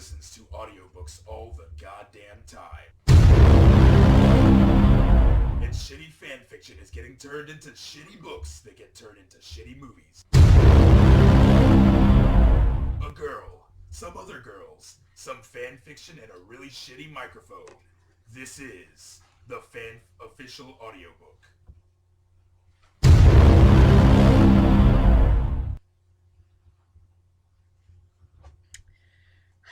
listens to audiobooks all the goddamn time. And shitty fanfiction is getting turned into shitty books that get turned into shitty movies. A girl, some other girls, some fanfiction, and a really shitty microphone. This is the Fan-Official Audiobook.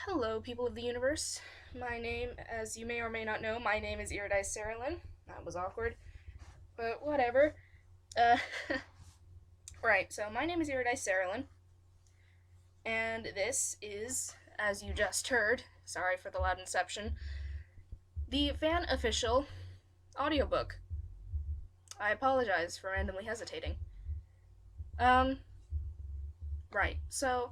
Hello, people of the universe. My name, as you may or may not know, my name is xxxHOLIC. That was awkward, but whatever. Right, so my name is xxxHOLIC, and this is, as you just heard, sorry for the loud inception, the Fan-Official Audiobook. I apologize for randomly hesitating. Right, so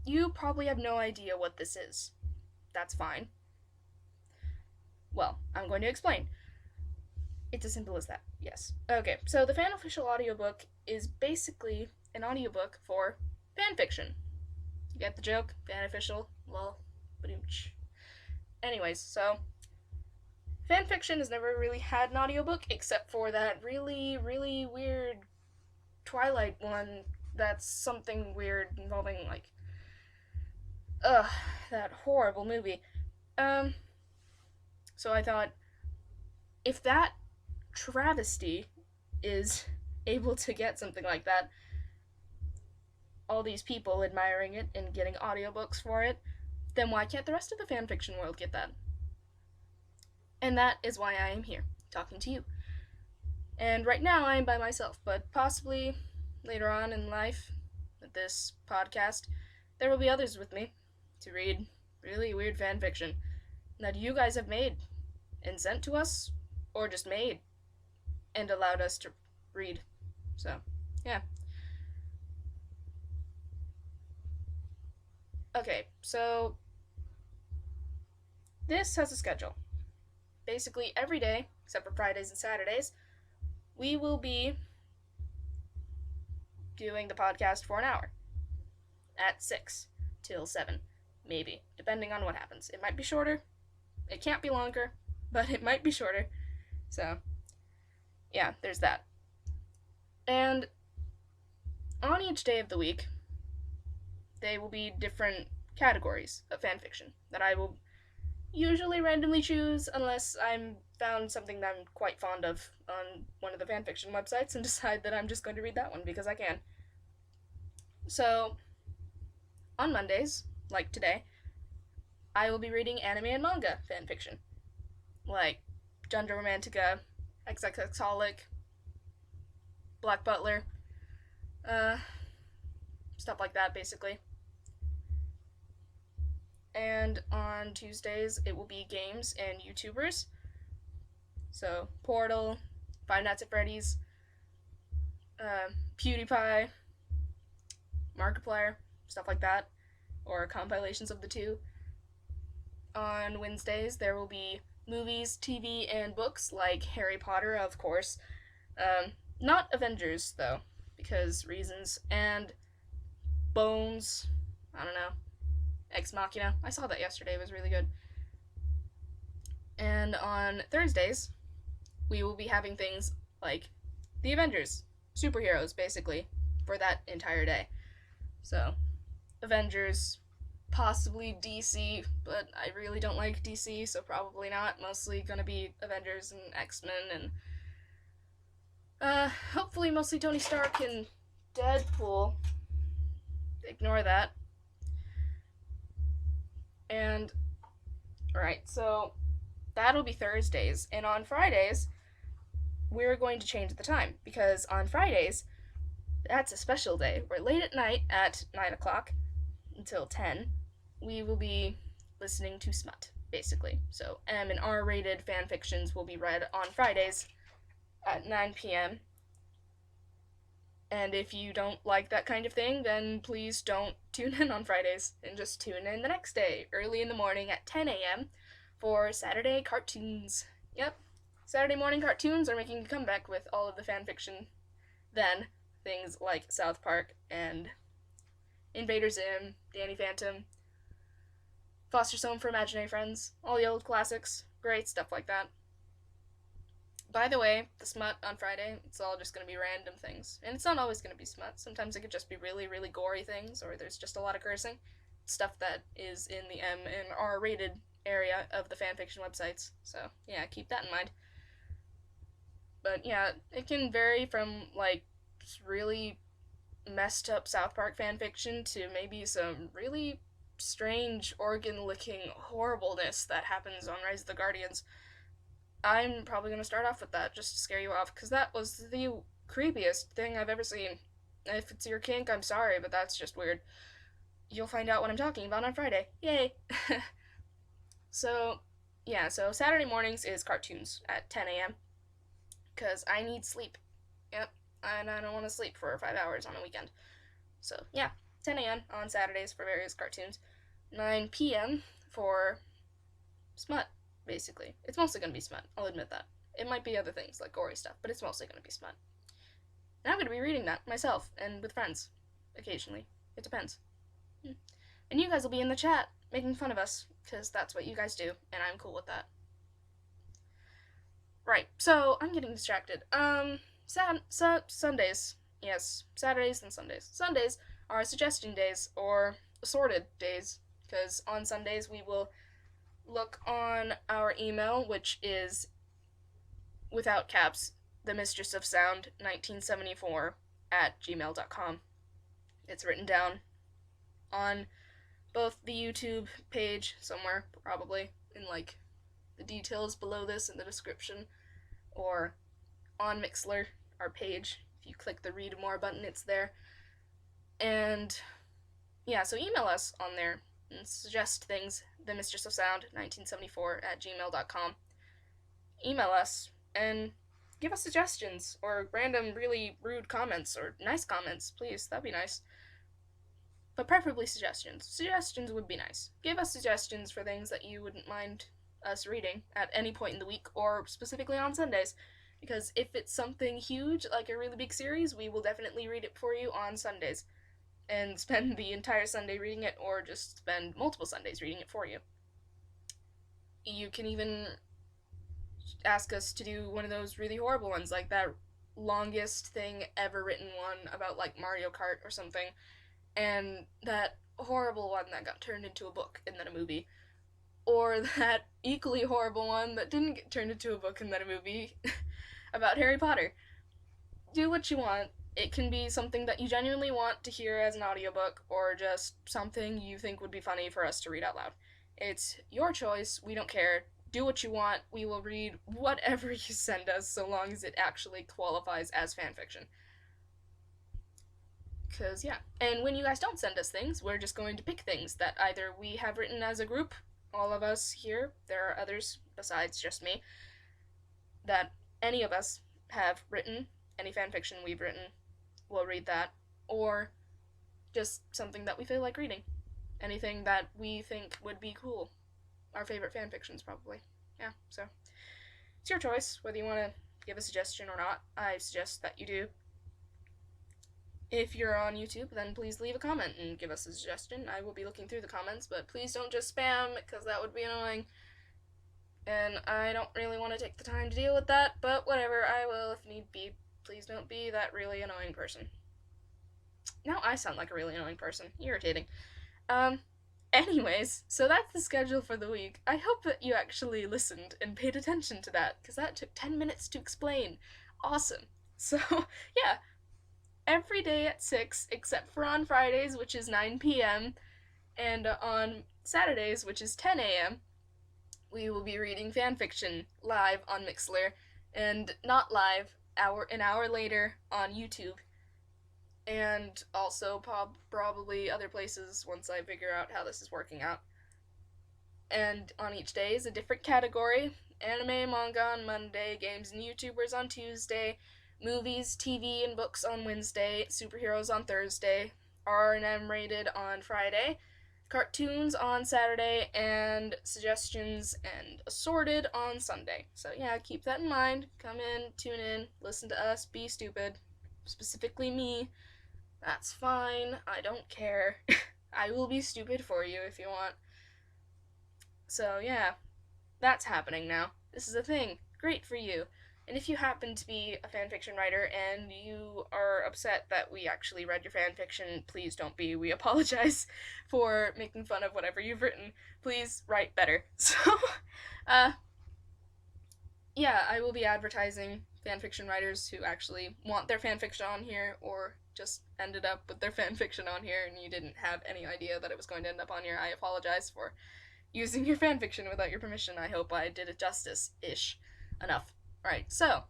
you probably have no idea what this is. That's fine. Well, I'm going to explain. It's as simple as that, yes. Okay, so the Fan-Official Audiobook is basically an audiobook for fanfiction. You get the joke? Fan-Official? Well, badooch. Anyways, so fanfiction has never really had an audiobook except for that really, really weird Twilight one that's something weird involving, like, that horrible movie. So I thought, if that travesty is able to get something like that, all these people admiring it and getting audiobooks for it, then why can't the rest of the fanfiction world get that? And that is why I am here, talking to you. And right now I am by myself, but possibly later on in life, with this podcast, there will be others with me to read really weird fanfiction that you guys have made and sent to us, or just made and allowed us to read. So, yeah. Okay, so this has a schedule. Basically, every day, except for Fridays and Saturdays, we will be doing the podcast for an hour at 6 till 7. Maybe, depending on what happens. It might be shorter, it can't be longer, but it might be shorter. So, yeah, there's that. And on each day of the week, they will be different categories of fanfiction that I will usually randomly choose unless I'm found something that I'm quite fond of on one of the fanfiction websites and decide that I'm just going to read that one because I can. So, on Mondays, like today, I will be reading anime and manga fanfiction. Like Junjo Romantica, xxxHOLIC, Black Butler, stuff like that, basically. And on Tuesdays, it will be games and YouTubers. So, Portal, Five Nights at Freddy's, PewDiePie, Markiplier, stuff like that, or compilations of the two. On Wednesdays, there will be movies, TV, and books, like Harry Potter, of course. Not Avengers, though, because reasons, and Bones, I don't know, Ex Machina. I saw that yesterday, it was really good. And on Thursdays, we will be having things like the Avengers, superheroes, basically, for that entire day. So, Avengers, possibly DC, but I really don't like DC, so probably not. Mostly gonna be Avengers and X-Men, and hopefully mostly Tony Stark and Deadpool. Ignore that. And, alright, so that'll be Thursdays, and on Fridays, we're going to change the time, because on Fridays, that's a special day, where late at night, at 9 o'clock, until 10, we will be listening to smut, basically. So, M and R-rated fanfictions will be read on Fridays at 9 p.m., and if you don't like that kind of thing, then please don't tune in on Fridays, and just tune in the next day, early in the morning at 10 a.m., for Saturday cartoons. Yep, Saturday morning cartoons are making a comeback with all of the fanfiction then. Things like South Park and Invader Zim, Danny Phantom, Foster's Home for Imaginary Friends, all the old classics, great stuff like that. By the way, the smut on Friday, it's all just going to be random things. And it's not always going to be smut. Sometimes it could just be really, really gory things, or there's just a lot of cursing. Stuff that is in the M and R rated area of the fanfiction websites. So, yeah, keep that in mind. But, yeah, it can vary from, like, really messed up South Park fanfiction to maybe some really strange organ-licking horribleness that happens on Rise of the Guardians. I'm probably going to start off with that, just to scare you off, because that was the creepiest thing I've ever seen. If it's your kink, I'm sorry, but that's just weird. You'll find out what I'm talking about on Friday. Yay! So Saturday mornings is cartoons at 10 a.m., because I need sleep. Yep, and I don't want to sleep for 5 hours on a weekend. So, yeah, 10 a.m. on Saturdays for various cartoons. 9 p.m. for smut. Basically. It's mostly going to be smut, I'll admit that. It might be other things, like gory stuff, but it's mostly going to be smut. And I'm going to be reading that myself, and with friends. Occasionally. It depends. And you guys will be in the chat, making fun of us, because that's what you guys do, and I'm cool with that. Right, so, I'm getting distracted. Sundays. Yes, Saturdays and Sundays. Sundays are suggestion days, or assorted days, because on Sundays we will look on our email, which is, without caps, themistressofsound1974 @gmail.com. It's written down on both the YouTube page somewhere, probably, in, like, the details below this in the description, or on Mixler, our page. If you click the Read More button, it's there. And, yeah, so email us on there and suggest things, themistressofsound1974 @gmail.com. Email us and give us suggestions or random really rude comments or nice comments, please. That'd be nice. But preferably suggestions. Suggestions would be nice. Give us suggestions for things that you wouldn't mind us reading at any point in the week or specifically on Sundays. Because if it's something huge, like a really big series, we will definitely read it for you on Sundays. And spend the entire Sunday reading it, or just spend multiple Sundays reading it for you. You can even ask us to do one of those really horrible ones, like that longest thing ever written one about, like, Mario Kart or something, and that horrible one that got turned into a book and then a movie, or that equally horrible one that didn't get turned into a book and then a movie about Harry Potter. Do what you want. It can be something that you genuinely want to hear as an audiobook, or just something you think would be funny for us to read out loud. It's your choice. We don't care. Do what you want. We will read whatever you send us, so long as it actually qualifies as fanfiction. Because, yeah. And when you guys don't send us things, we're just going to pick things that either we have written as a group, all of us here, there are others besides just me, that any of us have written, any fanfiction we've written, we'll read that, or just something that we feel like reading. Anything that we think would be cool. Our favorite fanfictions, probably. Yeah, so it's your choice whether you want to give a suggestion or not. I suggest that you do. If you're on YouTube, then please leave a comment and give us a suggestion. I will be looking through the comments, but please don't just spam, because that would be annoying. And I don't really want to take the time to deal with that, but whatever, I will if need be. Please don't be that really annoying person. Now I sound like a really annoying person. Irritating. Anyways, so that's the schedule for the week. I hope that you actually listened and paid attention to that, because that took 10 minutes to explain. Awesome. So, yeah. Every day at 6, except for on Fridays, which is 9 p.m., and on Saturdays, which is 10 a.m., we will be reading fanfiction live on Mixler, and not live, an hour later on YouTube, and also probably other places once I figure out how this is working out. And on each day is a different category: anime, manga on Monday, games and YouTubers on Tuesday, movies, TV, and books on Wednesday, superheroes on Thursday, R&M rated on Friday, cartoons on Saturday, and suggestions and assorted on Sunday. So yeah, keep that in mind. Come in, tune in, listen to us, be stupid. Specifically me. That's fine. I don't care. I will be stupid for you if you want. So, yeah, that's happening now. This is a thing. Great for you. And if you happen to be a fanfiction writer and you are upset that we actually read your fanfiction, please don't be. We apologize for making fun of whatever you've written. Please write better. So, yeah, I will be advertising fanfiction writers who actually want their fanfiction on here or just ended up with their fanfiction on here and you didn't have any idea that it was going to end up on here. I apologize for using your fanfiction without your permission. I hope I did it justice-ish enough. Right, so,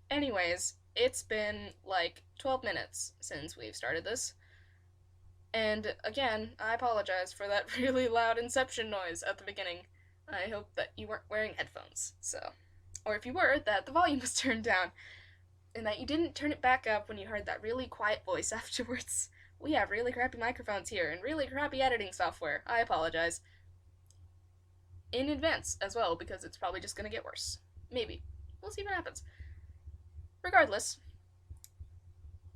anyways, it's been like 12 minutes since we've started this. And again, I apologize for that really loud Inception noise at the beginning. I hope that you weren't wearing headphones, so. Or if you were, that the volume was turned down. And that you didn't turn it back up when you heard that really quiet voice afterwards. We have really crappy microphones here and really crappy editing software. I apologize. In advance as well, because it's probably just gonna get worse. Maybe. We'll see what happens. Regardless,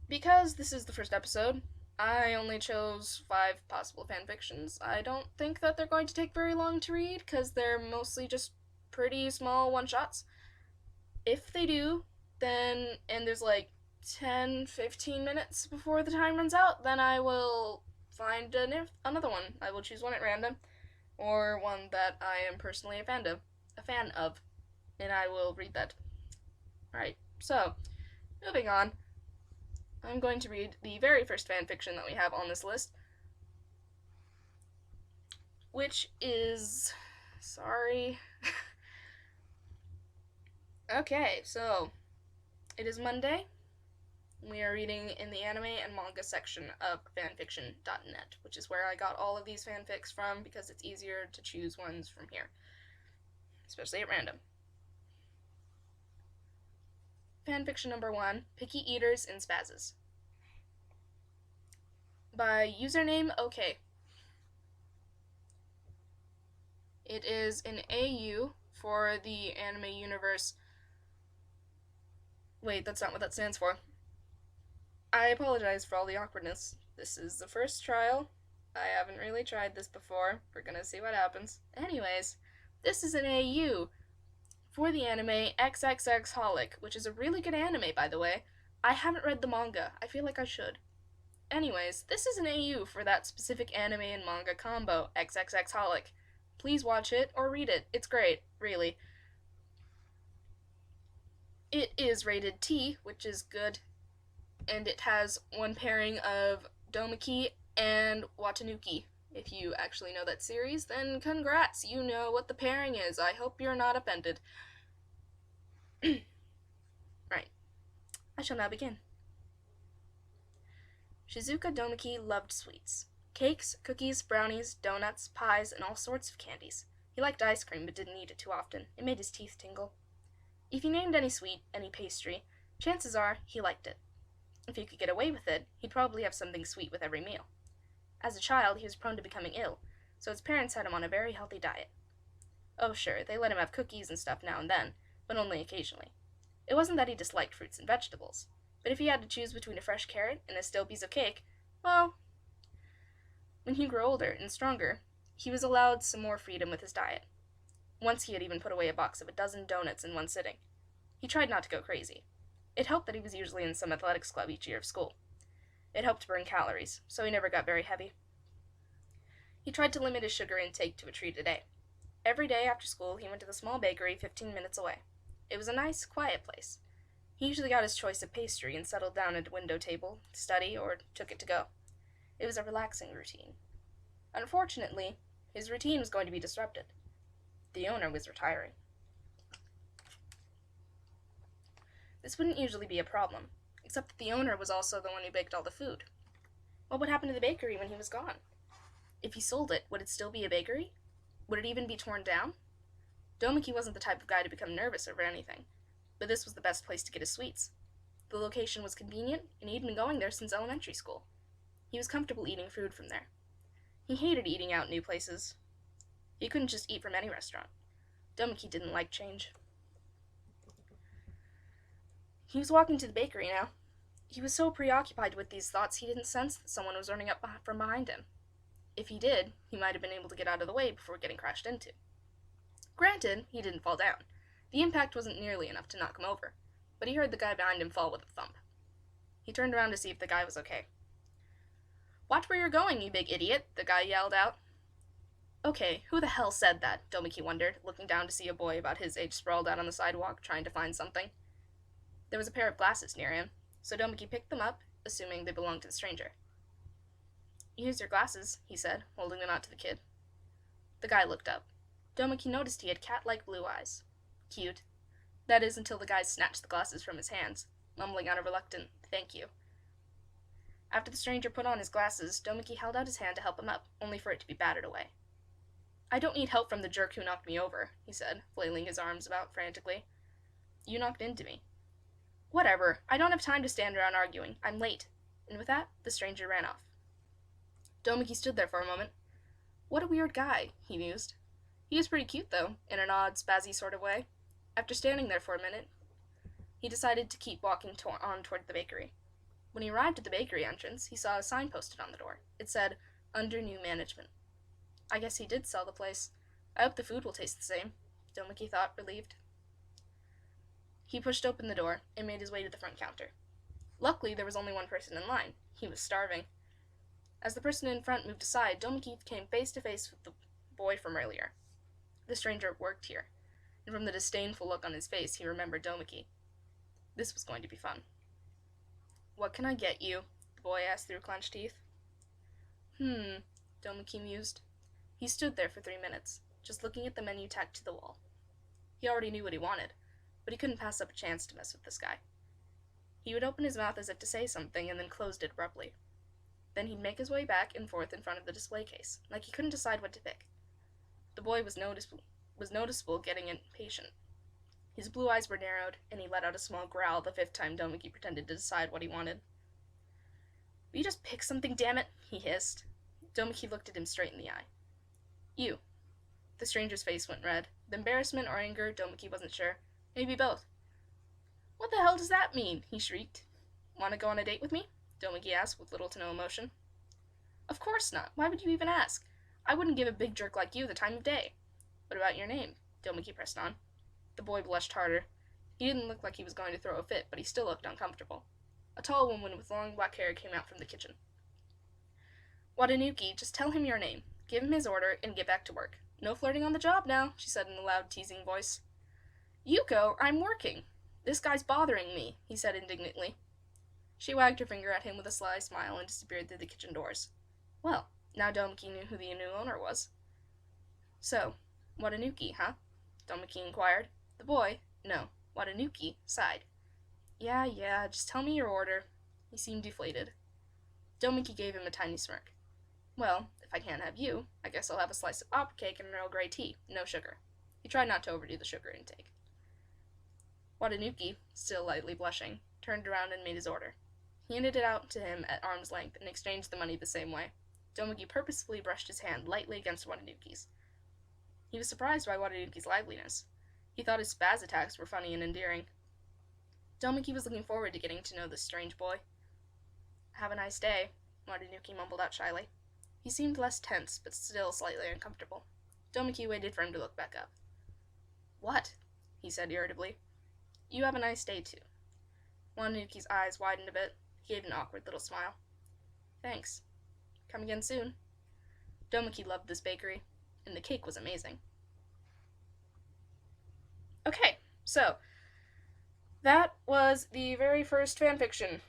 because this is the first episode, I only chose 5 possible fanfictions. I don't think that they're going to take very long to read, because they're mostly just pretty small one-shots. If they do, then, and there's like 10-15 minutes before the time runs out, then I will find another one. I will choose one at random, or one that I am personally a fan of, and I will read that. Alright, so, moving on. I'm going to read the very first fanfiction that we have on this list, which is... sorry. Okay, so, it is Monday. We are reading in the anime and manga section of fanfiction.net, which is where I got all of these fanfics from because it's easier to choose ones from here, especially at random. Fanfiction number 1, Picky Eaters in Spazzes, by UsernameOK. It is an AU for the anime universe. Wait, that's not what that stands for. I apologize for all the awkwardness. This is the first trial. I haven't really tried this before. We're gonna see what happens. Anyways, this is an AU for the anime xxxHOLIC, which is a really good anime, by the way. I haven't read the manga. I feel like I should. Anyways, this is an AU for that specific anime and manga combo, xxxHOLIC. Please watch it or read it. It's great, really. It is rated T, which is good, and it has one pairing of Domiki and Watanuki. If you actually know that series, then congrats, you know what the pairing is. I hope you're not offended. Right. I shall now begin. Shizuka Domiki loved sweets. Cakes, cookies, brownies, donuts, pies, and all sorts of candies. He liked ice cream but didn't eat it too often. It made his teeth tingle. If you named any sweet, any pastry, chances are he liked it. If he could get away with it, he'd probably have something sweet with every meal. As a child, he was prone to becoming ill, so his parents had him on a very healthy diet. Oh sure, they let him have cookies and stuff now and then, but only occasionally. It wasn't that he disliked fruits and vegetables, but if he had to choose between a fresh carrot and a stale piece of cake, well... When he grew older and stronger, he was allowed some more freedom with his diet. Once he had even put away a box of 12 donuts in one sitting. He tried not to go crazy. It helped that he was usually in some athletics club each year of school. It helped burn calories, so he never got very heavy. He tried to limit his sugar intake to a treat a day. Every day after school, he went to the small bakery 15 minutes away. It was a nice, quiet place. He usually got his choice of pastry and settled down at a window table to study or took it to go. It was a relaxing routine. Unfortunately, his routine was going to be disrupted. The owner was retiring. This wouldn't usually be a problem, except that the owner was also the one who baked all the food. What would happen to the bakery when he was gone? If he sold it, would it still be a bakery? Would it even be torn down? Domiki wasn't the type of guy to become nervous over anything, but this was the best place to get his sweets. The location was convenient, and he'd been going there since elementary school. He was comfortable eating food from there. He hated eating out in new places. He couldn't just eat from any restaurant. Domiki didn't like change. He was walking to the bakery now. He was so preoccupied with these thoughts he didn't sense that someone was running up from behind him. If he did, he might have been able to get out of the way before getting crashed into. Granted, he didn't fall down. The impact wasn't nearly enough to knock him over, but he heard the guy behind him fall with a thump. He turned around to see if the guy was okay. "Watch where you're going, you big idiot," the guy yelled out. Okay, who the hell said that? Domiki wondered, looking down to see a boy about his age sprawled out on the sidewalk, trying to find something. There was a pair of glasses near him, so Domiki picked them up, assuming they belonged to the stranger. "Here's your glasses," he said, holding them out to the kid. The guy looked up. Domiki noticed he had cat-like blue eyes. Cute. That is, until the guy snatched the glasses from his hands, mumbling out a reluctant "thank you." After the stranger put on his glasses, Domiki held out his hand to help him up, only for it to be battered away. "I don't need help from the jerk who knocked me over," he said, flailing his arms about frantically. "You knocked into me." "Whatever. I don't have time to stand around arguing. I'm late." And with that, the stranger ran off. Domiki stood there for a moment. What a weird guy, he mused. He was pretty cute, though, in an odd, spazzy sort of way. After standing there for a minute, he decided to keep walking on toward the bakery. When he arrived at the bakery entrance, he saw a sign posted on the door. It said, "Under new management." I guess he did sell the place. I hope the food will taste the same, Domiki thought, relieved. He pushed open the door and made his way to the front counter. Luckily, there was only one person in line. He was starving. As the person in front moved aside, Domiki came face to face with the boy from earlier. The stranger worked here, and from the disdainful look on his face, he remembered Domiki. This was going to be fun. "What can I get you?" the boy asked through clenched teeth. Domiki mused. He stood there for 3 minutes, just looking at the menu tacked to the wall. He already knew what he wanted, but he couldn't pass up a chance to mess with this guy. He would open his mouth as if to say something, and then closed it abruptly. Then he'd make his way back and forth in front of the display case, like he couldn't decide what to pick. The boy was noticeable getting impatient. His blue eyes were narrowed, and he let out a small growl the 5th time Domiki pretended to decide what he wanted. "Will you just pick something, damn it?" he hissed. Domiki looked at him straight in the eye. "You." The stranger's face went red. With embarrassment or anger, Domiki wasn't sure. Maybe both. "What the hell does that mean?" he shrieked. "Want to go on a date with me?" Domiki asked with little to no emotion. "Of course not. Why would you even ask? I wouldn't give a big jerk like you the time of day." "What about your name?" Domiki pressed on. The boy blushed harder. He didn't look like he was going to throw a fit, but he still looked uncomfortable. A tall woman with long black hair came out from the kitchen. "Watanuki, just tell him your name. Give him his order, and get back to work. No flirting on the job now," she said in a loud, teasing voice. "Yuko, I'm working. This guy's bothering me," he said indignantly. She wagged her finger at him with a sly smile and disappeared through the kitchen doors. Well, now Domiki knew who the new owner was. "So, Watanuki, huh?" Domiki inquired. The boy, no, Watanuki, sighed. Yeah, just tell me your order." He seemed deflated. Domiki gave him a tiny smirk. "Well, if I can't have you, I guess I'll have a slice of opera cake and an Earl Grey tea, no sugar." He tried not to overdo the sugar intake. Watanuki, still lightly blushing, turned around and made his order. He handed it out to him at arm's length and exchanged the money the same way. Domiki purposefully brushed his hand lightly against Watanuki's. He was surprised by Watanuki's liveliness. He thought his spaz attacks were funny and endearing. Domiki was looking forward to getting to know this strange boy. "Have a nice day," Watanuki mumbled out shyly. He seemed less tense, but still slightly uncomfortable. Domiki waited for him to look back up. "What?" he said irritably. "You have a nice day, too." Watanuki's eyes widened a bit. He gave an awkward little smile. "Thanks. Come again soon." Domiki loved this bakery, and the cake was amazing. Okay, so that was the very first fanfiction.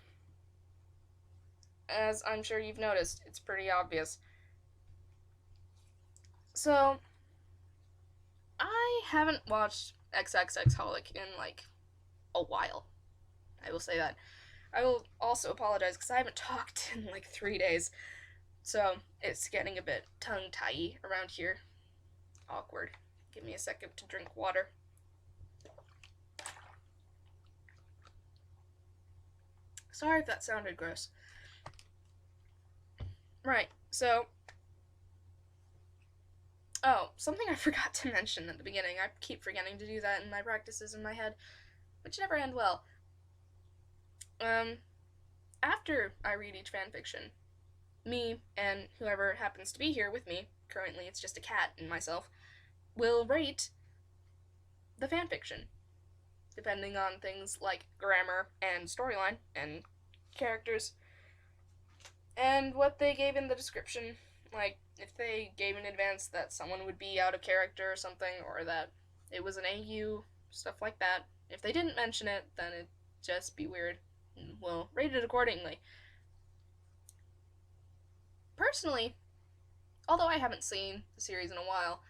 As I'm sure you've noticed, it's pretty obvious. So, I haven't watched xxxHOLIC in, a while. I will say that. I will also apologize because I haven't talked in, 3 days. So, it's getting a bit tongue-tie around here. Awkward. Give me a second to drink water. Sorry if that sounded gross. Right, so... Oh, something I forgot to mention at the beginning. I keep forgetting to do that in my practices in my head, which never end well. After I read each fanfiction, me and whoever happens to be here with me, currently it's just a cat and myself, will rate the fanfiction, depending on things like grammar and storyline and characters, and what they gave in the description. Like, if they gave in advance that someone would be out of character or something, or that it was an AU, stuff like that. If they didn't mention it, then it'd just be weird. We'll rate it accordingly. Personally, although I haven't seen the series in a while,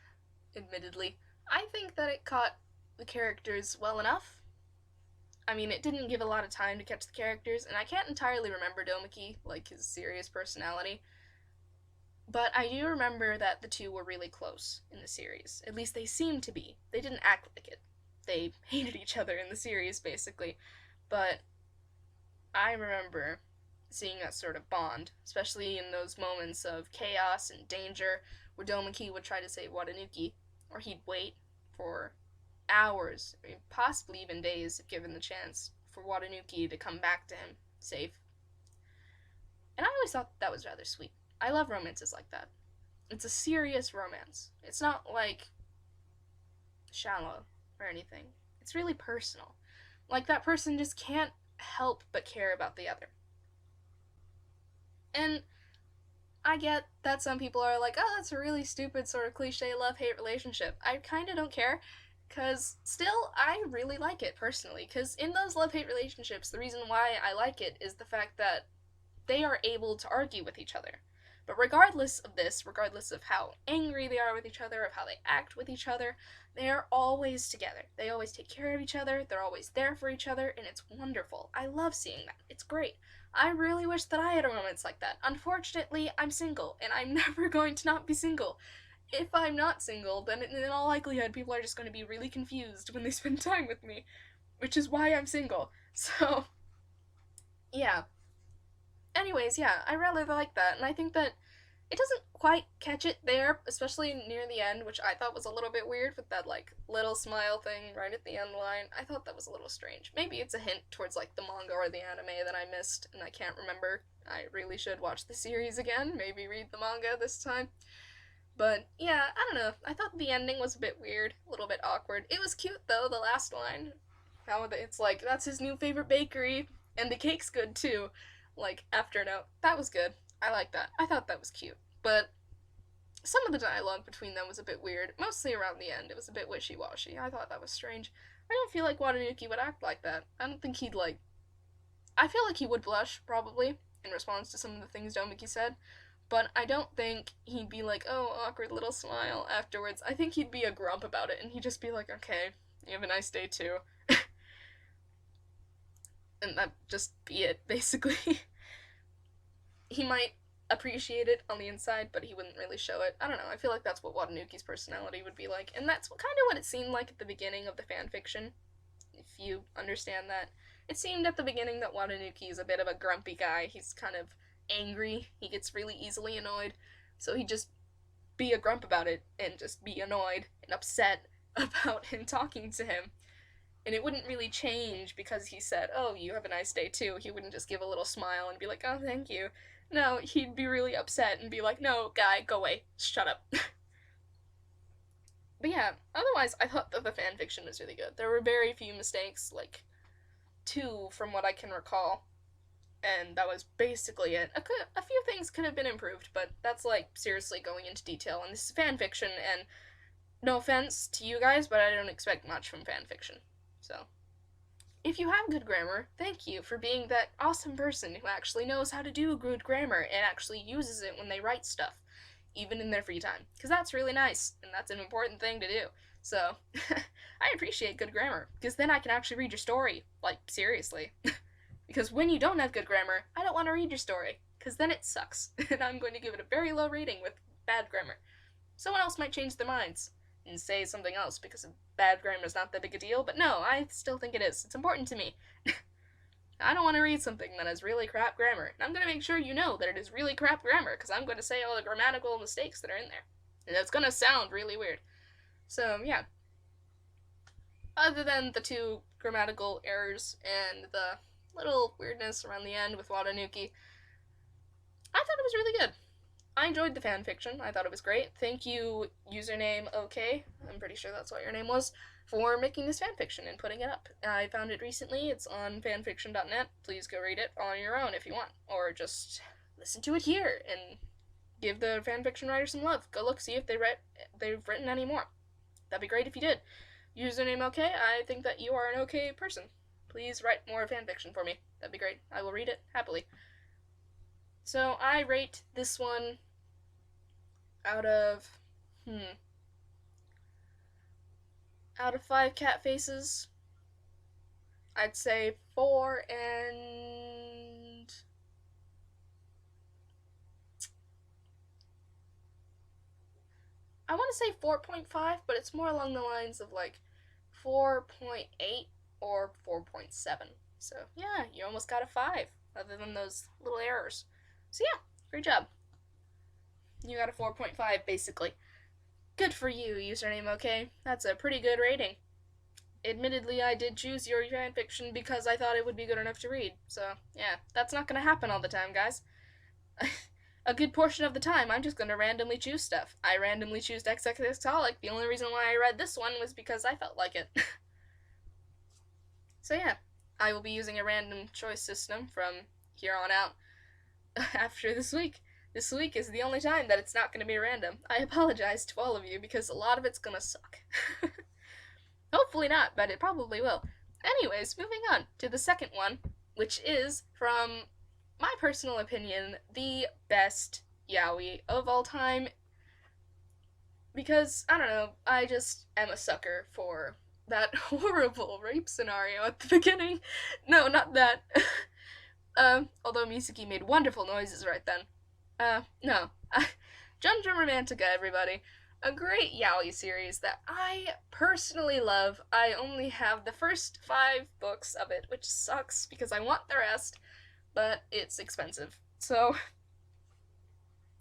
admittedly, I think that it caught the characters well enough. I mean, it didn't give a lot of time to catch the characters, and I can't entirely remember Domiki, like his serious personality. But I do remember that the two were really close in the series. At least they seemed to be. They didn't act like it. They hated each other in the series, basically. But I remember seeing that sort of bond, especially in those moments of chaos and danger, where Domiki would try to save Watanuki, or he'd wait for hours, or possibly even days, if given the chance, for Watanuki to come back to him, safe. And I always thought that was rather sweet. I love romances like that. It's a serious romance. It's not, like, shallow or anything. It's really personal. Like, that person just can't help but care about the other. And I get that some people are like, oh, that's a really stupid sort of cliche love-hate relationship. I kind of don't care, because still, I really like it, personally. Because in those love-hate relationships, the reason why I like it is the fact that they are able to argue with each other. But regardless of this, regardless of how angry they are with each other, of how they act with each other, they are always together. They always take care of each other, they're always there for each other, and it's wonderful. I love seeing that. It's great. I really wish that I had a romance like that. Unfortunately, I'm single, and I'm never going to not be single. If I'm not single, then in all likelihood, people are just going to be really confused when they spend time with me, which is why I'm single. So, yeah. Anyways, yeah, I really like that, and I think that it doesn't quite catch it there, especially near the end, which I thought was a little bit weird with that, like, little smile thing right at the end line. I thought that was a little strange. Maybe it's a hint towards, like, the manga or the anime that I missed, and I can't remember. I really should watch the series again, maybe read the manga this time. But, yeah, I don't know. I thought the ending was a bit weird, a little bit awkward. It was cute, though, the last line. How it's like, that's his new favorite bakery, and the cake's good, too. Like, afternote. That was good. I like that. I thought that was cute. But some of the dialogue between them was a bit weird, mostly around the end. It was a bit wishy-washy. I thought that was strange. I don't feel like Watanuki would act like that. I don't think he'd, like... I feel like he would blush, probably, in response to some of the things Domiki said, but I don't think he'd be like, oh, awkward little smile afterwards. I think he'd be a grump about it, and he'd just be like, okay, you have a nice day, too. And that'd just be it, basically. He might appreciate it on the inside, but he wouldn't really show it. I don't know, I feel like that's what Watanuki's personality would be like, and that's kind of what it seemed like at the beginning of the fanfiction, if you understand that. It seemed at the beginning that Watanuki is a bit of a grumpy guy. He's kind of angry, he gets really easily annoyed, so he'd just be a grump about it, and just be annoyed and upset about him talking to him. And it wouldn't really change because he said, oh, you have a nice day too. He wouldn't just give a little smile and be like, oh, thank you. No, he'd be really upset and be like, no, guy, go away. Shut up. But yeah, otherwise, I thought that the fanfiction was really good. There were very few mistakes, like 2 from what I can recall. And that was basically it. A few things could have been improved, but that's, like, seriously going into detail. And this is fanfiction, and no offense to you guys, but I don't expect much from fanfiction. So, if you have good grammar, thank you for being that awesome person who actually knows how to do good grammar and actually uses it when they write stuff, even in their free time. Because that's really nice, and that's an important thing to do. So, I appreciate good grammar, because then I can actually read your story. Like, seriously. Because when you don't have good grammar, I don't want to read your story, because then it sucks, and I'm going to give it a very low rating with bad grammar. Someone else might change their minds and say something else, because bad grammar is not that big a deal, but no, I still think it is. It's important to me. I don't want to read something that has really crap grammar, and I'm going to make sure you know that it is really crap grammar, because I'm going to say all the grammatical mistakes that are in there, and it's going to sound really weird. So, yeah. Other than the 2 grammatical errors and the little weirdness around the end with Watanuki, I thought it was really good. I enjoyed the fan fiction. I thought it was great. Thank you, UsernameOK, I'm pretty sure that's what your name was, for making this fanfiction and putting it up. I found it recently. It's on fanfiction.net. Please go read it on your own if you want, or just listen to it here and give the fanfiction writer some love. Go look, see if they've written any more. That'd be great if you did. UsernameOK, I think that you are an okay person. Please write more fanfiction for me. That'd be great. I will read it happily. So I rate this one out of 5 cat faces, I'd say 4 and I want to say 4.5, but it's more along the lines of like 4.8 or 4.7. So yeah, you almost got a 5, other than those little errors. So yeah, great job. You got a 4.5, basically. Good for you, UsernameOK. That's a pretty good rating. Admittedly, I did choose your fanfiction because I thought it would be good enough to read. So, yeah, that's not gonna happen all the time, guys. A good portion of the time, I'm just gonna randomly choose stuff. I randomly choose xxxHOLIC. The only reason why I read this one was because I felt like it. So yeah, I will be using a random choice system from here on out after this week. This week is the only time that it's not going to be random. I apologize to all of you because a lot of it's going to suck. Hopefully not, but it probably will. Anyways, moving on to the second one, which is, from my personal opinion, the best yaoi of all time. Because, I don't know, I just am a sucker for that horrible rape scenario at the beginning. No, not that. Although Misaki made wonderful noises right then. No. Junjo Romantica, everybody. A great yaoi series that I personally love. I only have the first 5 books of it, which sucks because I want the rest, but it's expensive. So,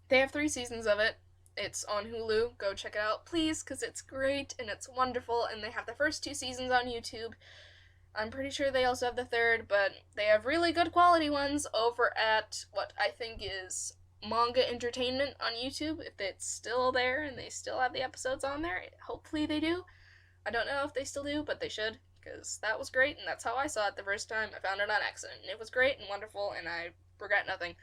they have 3 seasons of it. It's on Hulu. Go check it out, please, because it's great and it's wonderful, and they have the first 2 seasons on YouTube. I'm pretty sure they also have the 3rd, but they have really good quality ones over at what I think is Manga Entertainment on YouTube, if it's still there and they still have the episodes on there. Hopefully they do. I don't know if they still do, but they should, because that was great, and that's how I saw it the first time. I found it on accident, and it was great and wonderful, and I regret nothing.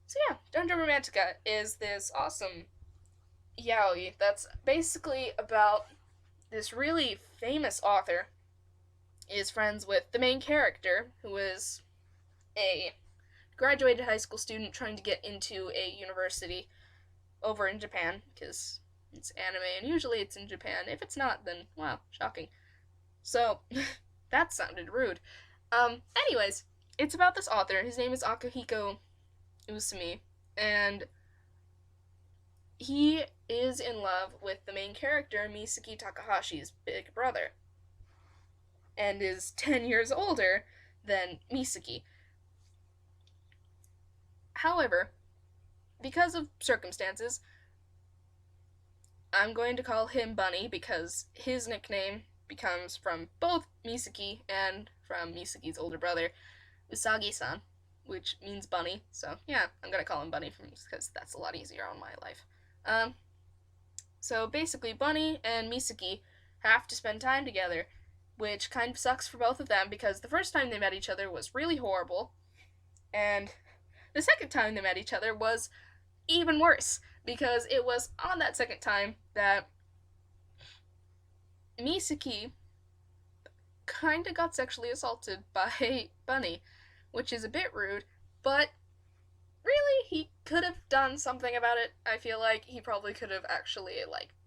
So yeah, Junjo Romantica is this awesome yaoi that's basically about this really famous author is friends with the main character, who is a graduated high school student trying to get into a university over in Japan, because it's anime, and usually it's in Japan. If it's not, then, wow, shocking. So, that sounded rude. Anyways, it's about this author. His name is Akihiko Usumi, and he is in love with the main character, Misaki Takahashi's big brother, and is 10 years older than Misaki. However, because of circumstances, I'm going to call him Bunny because his nickname becomes from both Misaki and from Misaki's older brother, Usagi-san, which means bunny. So yeah, I'm gonna call him Bunny because that's a lot easier on my life. So basically, Bunny and Misaki have to spend time together, which kind of sucks for both of them because the first time they met each other was really horrible, and the second time they met each other was even worse, because it was on that second time that Misaki kinda got sexually assaulted by Bunny, which is a bit rude, but really, he could have done something about it. I feel like he probably could have actually,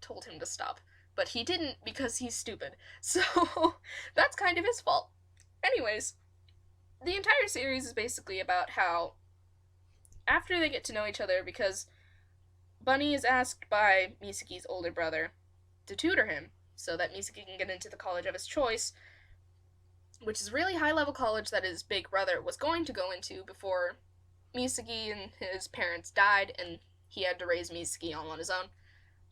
told him to stop, but he didn't because he's stupid, so that's kind of his fault. Anyways, the entire series is basically about how after they get to know each other, because Bunny is asked by Misaki's older brother to tutor him so that Misaki can get into the college of his choice, which is a really high-level college that his big brother was going to go into before Misaki and his parents died, and he had to raise Misaki all on his own.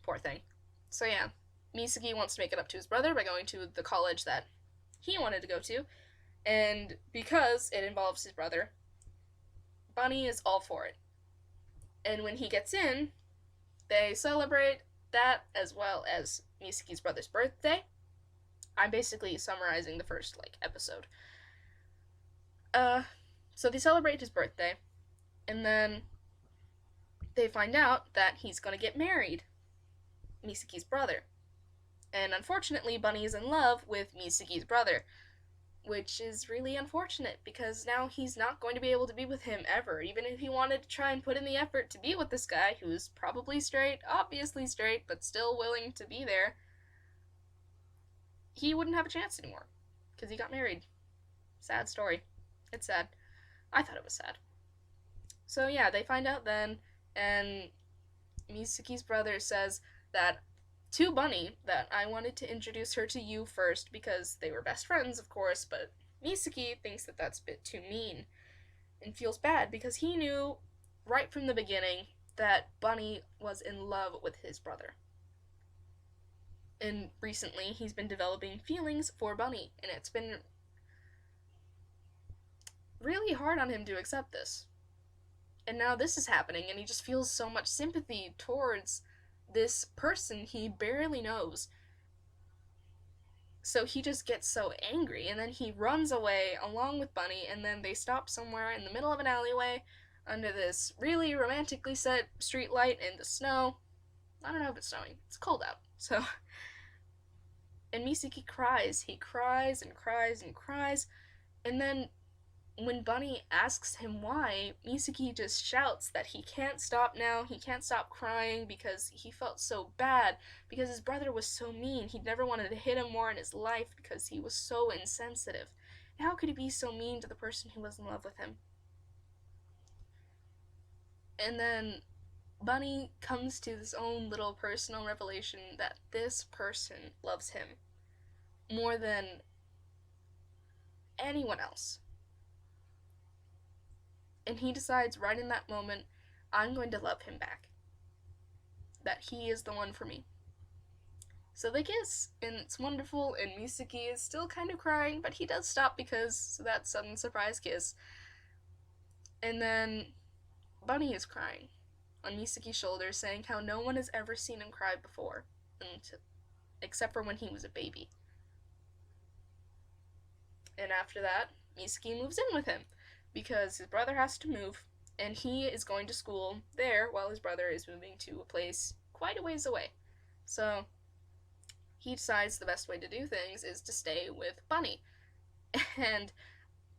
Poor thing. So yeah, Misaki wants to make it up to his brother by going to the college that he wanted to go to, and because it involves his brother, Bunny is all for it. And when he gets in, they celebrate that as well as Misaki's brother's birthday. I'm basically summarizing the first, episode. So they celebrate his birthday, and then they find out that he's gonna get married. Misaki's brother. And unfortunately, Bunny is in love with Misaki's brother, which is really unfortunate because now he's not going to be able to be with him ever, even if he wanted to try and put in the effort to be with this guy who's probably straight, obviously straight, but still willing to be there. He wouldn't have a chance anymore because he got married. Sad story. It's sad. I thought it was sad. So yeah, they find out then, and Misaki's brother says that to Bunny that I wanted to introduce her to you first because they were best friends, of course, but Misaki thinks that that's a bit too mean and feels bad because he knew right from the beginning that Bunny was in love with his brother. And recently he's been developing feelings for Bunny, and it's been really hard on him to accept this. And now this is happening, and he just feels so much sympathy towards this person he barely knows. So he just gets so angry, and then he runs away along with Bunny, and then they stop somewhere in the middle of an alleyway under this really romantically set street light in the snow. I don't know if it's snowing. It's cold out. So, and Misaki cries. He cries and cries and cries, and then when Bunny asks him why, Misaki just shouts that he can't stop now, he can't stop crying because he felt so bad, because his brother was so mean, he'd never wanted to hit him more in his life because he was so insensitive. How could he be so mean to the person who was in love with him? And then Bunny comes to his own little personal revelation that this person loves him more than anyone else. And he decides right in that moment, I'm going to love him back. That he is the one for me. So they kiss, and it's wonderful, and Misaki is still kind of crying, but he does stop because of that sudden surprise kiss. And then Bunny is crying on Misaki's shoulder, saying how no one has ever seen him cry before, except for when he was a baby. And after that, Misaki moves in with him, because his brother has to move, and he is going to school there while his brother is moving to a place quite a ways away. So he decides the best way to do things is to stay with Bunny. And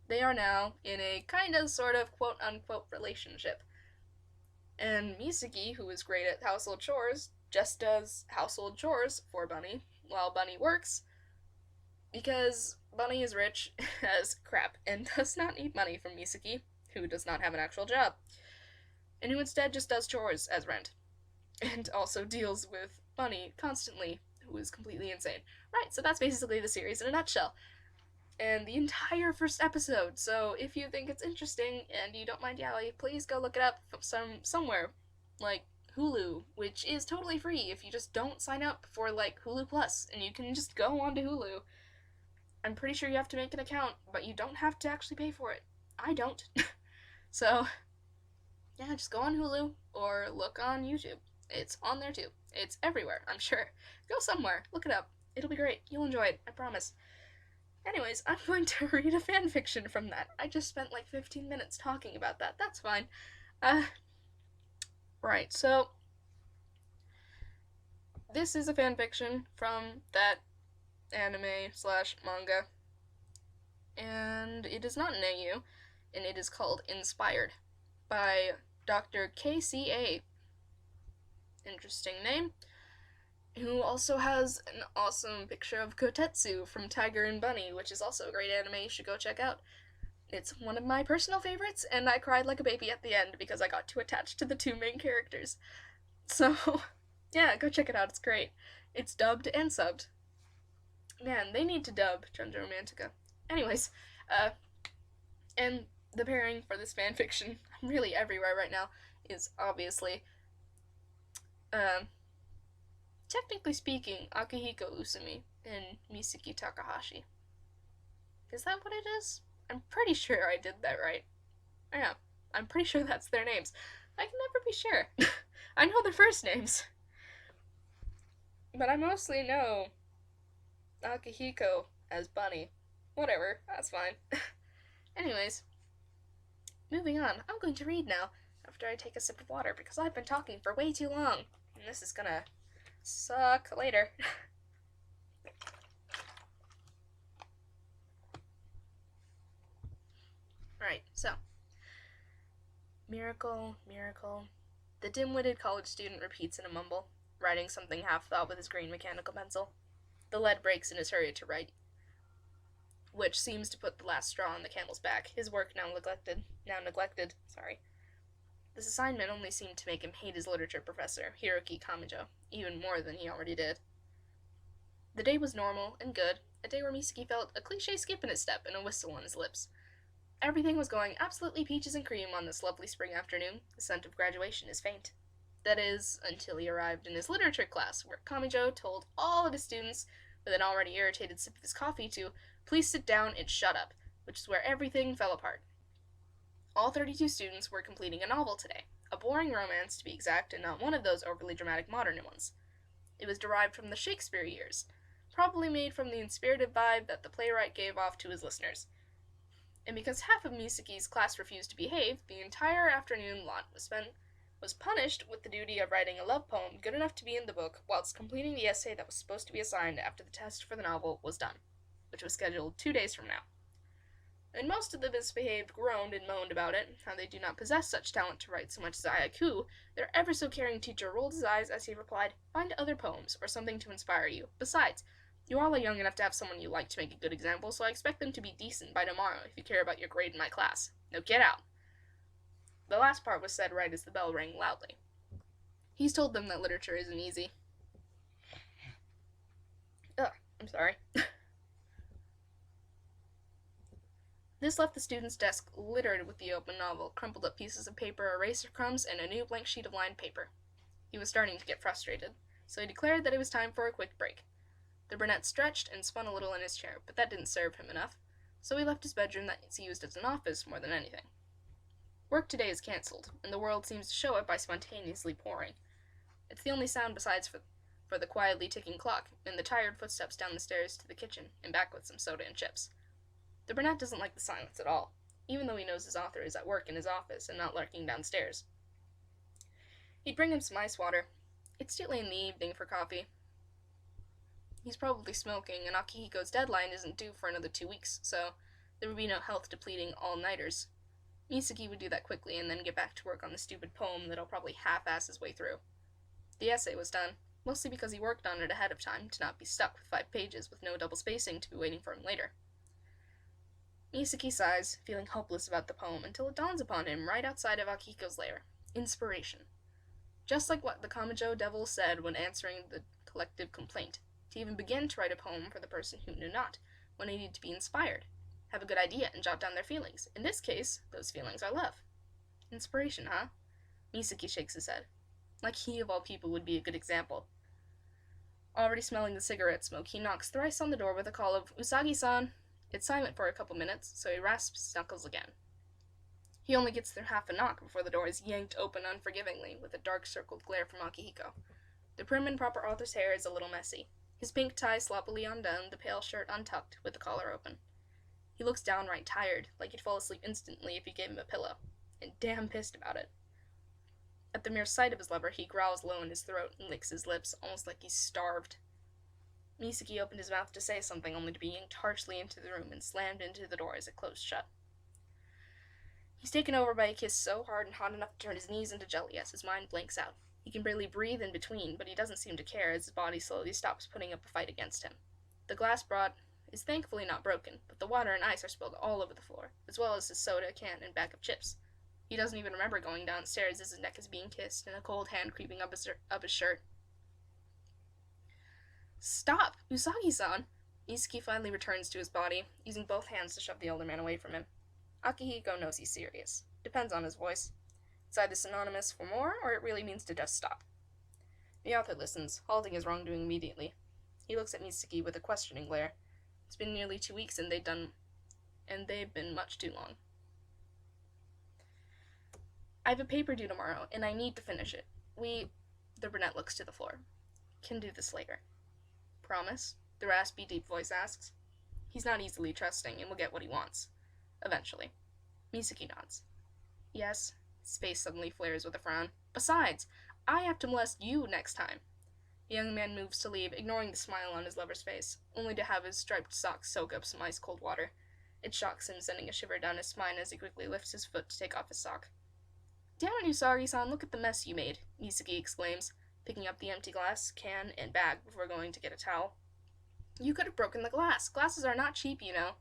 they are now in a kind of sort of quote-unquote relationship. And Misaki, who is great at household chores, just does household chores for Bunny while Bunny works, because Bunny is rich as crap and does not need money from Misaki, who does not have an actual job, and who instead just does chores as rent, and also deals with Bunny constantly, who is completely insane. Right, so that's basically the series in a nutshell. And the entire first episode, so if you think it's interesting and you don't mind yaoi, please go look it up somewhere, like Hulu, which is totally free if you just don't sign up for, Hulu Plus, and you can just go onto Hulu. I'm pretty sure you have to make an account, but you don't have to actually pay for it. I don't. So, yeah, just go on Hulu or look on YouTube. It's on there too. It's everywhere, I'm sure. Go somewhere, look it up. It'll be great. You'll enjoy it, I promise. Anyways, I'm going to read a fanfiction from that. I just spent 15 minutes talking about that. That's fine. Right, so this is a fanfiction from that anime/manga, and it is not an AU, and it is called Inspired by DrKCA. Interesting name. Who also has an awesome picture of Kotetsu from Tiger and Bunny, which is also a great anime you should go check out. It's one of my personal favorites, and I cried like a baby at the end because I got too attached to the two main characters. So, yeah, go check it out, it's great. It's dubbed and subbed. Man, they need to dub Junjo Romantica. Anyways, and the pairing for this fanfiction, I'm really everywhere right now, is obviously, technically speaking, Akihiko Usumi and Misaki Takahashi. Is that what it is? I'm pretty sure I did that right. Yeah, I'm pretty sure that's their names. I can never be sure. I know their first names. But I mostly know Akihiko as Bunny. Whatever, that's fine. Anyways, moving on. I'm going to read now after I take a sip of water because I've been talking for way too long. And this is gonna suck later. Alright, so. Miracle, miracle. The dim-witted college student repeats in a mumble, writing something half-thought with his green mechanical pencil. The lead breaks in his hurry to write, which seems to put the last straw on the camel's back. His work now neglected. This assignment only seemed to make him hate his literature professor, Hiroki Kamijo, even more than he already did. The day was normal and good, a day where Misaki felt a cliché skip in his step and a whistle on his lips. Everything was going absolutely peaches and cream on this lovely spring afternoon. The scent of graduation is faint. That is, until he arrived in his literature class, where Kamijo told all of his students, with an already irritated sip of his coffee, to please sit down and shut up, which is where everything fell apart. All 32 students were completing a novel today, a boring romance to be exact, and not one of those overly dramatic modern ones. It was derived from the Shakespeare years, probably made from the inspirited vibe that the playwright gave off to his listeners. And because half of Misaki's class refused to behave, the entire afternoon lot was punished with the duty of writing a love poem good enough to be in the book, whilst completing the essay that was supposed to be assigned after the test for the novel was done, which was scheduled 2 days from now. And most of the misbehaved groaned and moaned about it, how they do not possess such talent to write so much as haiku. Their ever-so-caring teacher rolled his eyes as he replied, "Find other poems, or something to inspire you. Besides, you all are young enough to have someone you like to make a good example, so I expect them to be decent by tomorrow if you care about your grade in my class. Now get out." The last part was said right as the bell rang loudly. He's told them that literature isn't easy. I'm sorry. This left the student's desk littered with the open novel, crumpled up pieces of paper, eraser crumbs, and a new blank sheet of lined paper. He was starting to get frustrated, so he declared that it was time for a quick break. The brunette stretched and spun a little in his chair, but that didn't serve him enough, so he left his bedroom that he used as an office more than anything. Work today is cancelled, and the world seems to show it by spontaneously pouring. It's the only sound besides for the quietly ticking clock, and the tired footsteps down the stairs to the kitchen, and back with some soda and chips. The brunette doesn't like the silence at all, even though he knows his author is at work in his office and not lurking downstairs. He'd bring him some ice water. It's too late in the evening for coffee. He's probably smoking, and Akihiko's deadline isn't due for another 2 weeks, so there would be no health-depleting all-nighters. Misaki would do that quickly and then get back to work on the stupid poem that'll probably half-ass his way through. The essay was done, mostly because he worked on it ahead of time to not be stuck with 5 pages with no double spacing to be waiting for him later. Misaki sighs, feeling hopeless about the poem, until it dawns upon him right outside of Akihiko's lair. Inspiration. Just like what the Kamijo devil said when answering the collective complaint, to even begin to write a poem for the person who knew not, when they need to be inspired, have a good idea and jot down their feelings. In this case, those feelings are love. Inspiration, huh? Misaki shakes his head. Like he, of all people, would be a good example. Already smelling the cigarette smoke, he knocks thrice on the door with a call of, "Usagi-san." It's silent for a couple minutes, so he rasps his knuckles again. He only gets through half a knock before the door is yanked open unforgivingly, with a dark-circled glare from Akihiko. The prim and proper author's hair is a little messy, his pink tie sloppily undone, the pale shirt untucked, with the collar open. He looks downright tired, like he'd fall asleep instantly if you gave him a pillow, and damn pissed about it. At the mere sight of his lover, he growls low in his throat and licks his lips, almost like he's starved. Misaki opened his mouth to say something, only to be yanked harshly into the room and slammed into the door as it closed shut. He's taken over by a kiss so hard and hot enough to turn his knees into jelly as his mind blanks out. He can barely breathe in between, but he doesn't seem to care as his body slowly stops putting up a fight against him. The glass brought is thankfully not broken, but the water and ice are spilled all over the floor, as well as his soda can and bag of chips. He doesn't even remember going downstairs as his neck is being kissed and a cold hand creeping up his shirt. "Stop! Usagi-san!" Misaki finally returns to his body, using both hands to shove the older man away from him. Akihiko knows he's serious. Depends on his voice. It's either synonymous for more, or it really means to just stop. The author listens, halting his wrongdoing immediately. He looks at Misaki with a questioning glare. It's been nearly 2 weeks and they've been much too long. I have a paper due tomorrow, and I need to finish it. The brunette looks to the floor. Can do this later. Promise? The raspy, deep voice asks. He's not easily trusting and will get what he wants. Eventually. Misaki nods. Yes. His face suddenly flares with a frown. Besides, I have to molest you next time. The young man moves to leave, ignoring the smile on his lover's face, only to have his striped socks soak up some ice-cold water. It shocks him, sending a shiver down his spine as he quickly lifts his foot to take off his sock. Damn it, Usagi-san, look at the mess you made, Misaki exclaims, picking up the empty glass, can, and bag before going to get a towel. You could have broken the glass. Glasses are not cheap, you know.